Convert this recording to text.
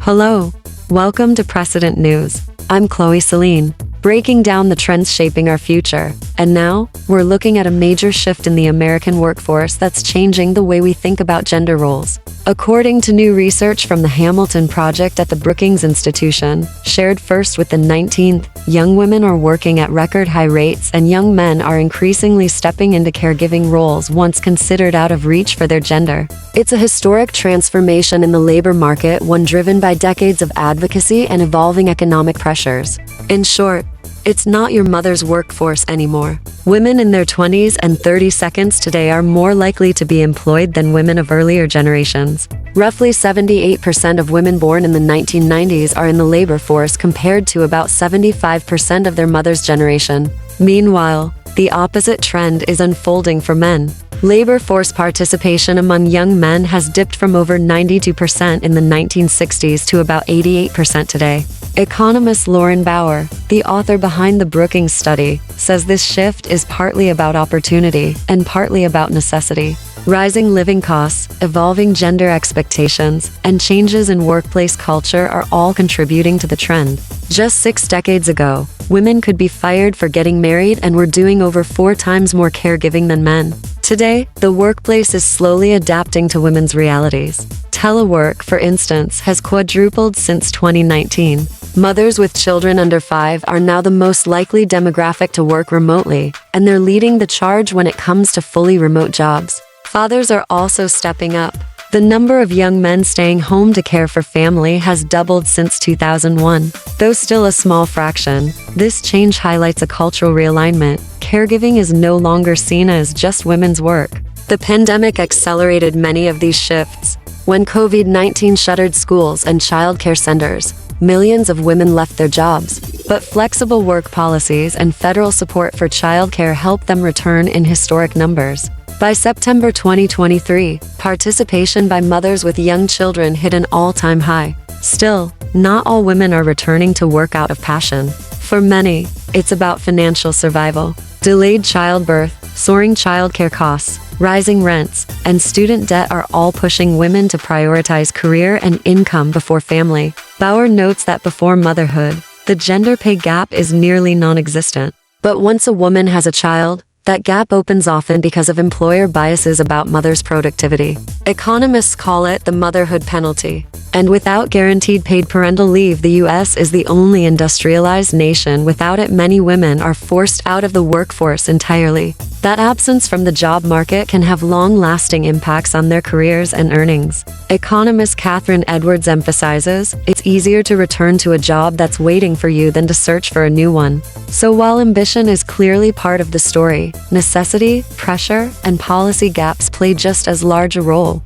Hello. Welcome to Precedent News. I'm Chloe Celine, breaking down the trends shaping our future. And now, we're looking at a major shift in the American workforce that's changing the way we think about gender roles. According to new research from the Hamilton Project at the Brookings Institution, shared first with the 19th, young women are working at record high rates and young men are increasingly stepping into caregiving roles once considered out of reach for their gender. It's a historic transformation in the labor market, one driven by decades of advocacy and evolving economic pressures. In short, it's not your mother's workforce anymore. Women in their 20s and 30s today are more likely to be employed than women of earlier generations. Roughly 78% of women born in the 1990s are in the labor force compared to about 75% of their mother's generation. Meanwhile, the opposite trend is unfolding for men. Labor force participation among young men has dipped from over 92% in the 1960s to about 88% today. Economist Lauren Bauer, the author behind the Brookings study, says this shift is partly about opportunity and partly about necessity. Rising living costs, evolving gender expectations, and changes in workplace culture are all contributing to the trend. Just 6 decades ago, women could be fired for getting married and were doing over 4 times more caregiving than men. Today, the workplace is slowly adapting to women's realities. Telework, for instance, has quadrupled since 2019. Mothers with children under 5 are now the most likely demographic to work remotely, and they're leading the charge when it comes to fully remote jobs. Fathers are also stepping up. The number of young men staying home to care for family has doubled since 2001. Though still a small fraction, this change highlights a cultural realignment. Caregiving is no longer seen as just women's work. The pandemic accelerated many of these shifts. When COVID-19 shuttered schools and childcare centers, millions of women left their jobs. But flexible work policies and federal support for childcare helped them return in historic numbers. By September 2023, participation by mothers with young children hit an all-time high. Still, not all women are returning to work out of passion. For many, it's about financial survival. Delayed childbirth, soaring childcare costs, rising rents, and student debt are all pushing women to prioritize career and income before family. Bauer notes that before motherhood, the gender pay gap is nearly non-existent. But once a woman has a child, that gap opens often because of employer biases about mothers' productivity. Economists call it the motherhood penalty. And without guaranteed paid parental leave, the U.S. is the only industrialized nation without it. Many women are forced out of the workforce entirely. That absence from the job market can have long-lasting impacts on their careers and earnings. Economist Catherine Edwards emphasizes, it's easier to return to a job that's waiting for you than to search for a new one. So while ambition is clearly part of the story, necessity, pressure, and policy gaps play just as large a role.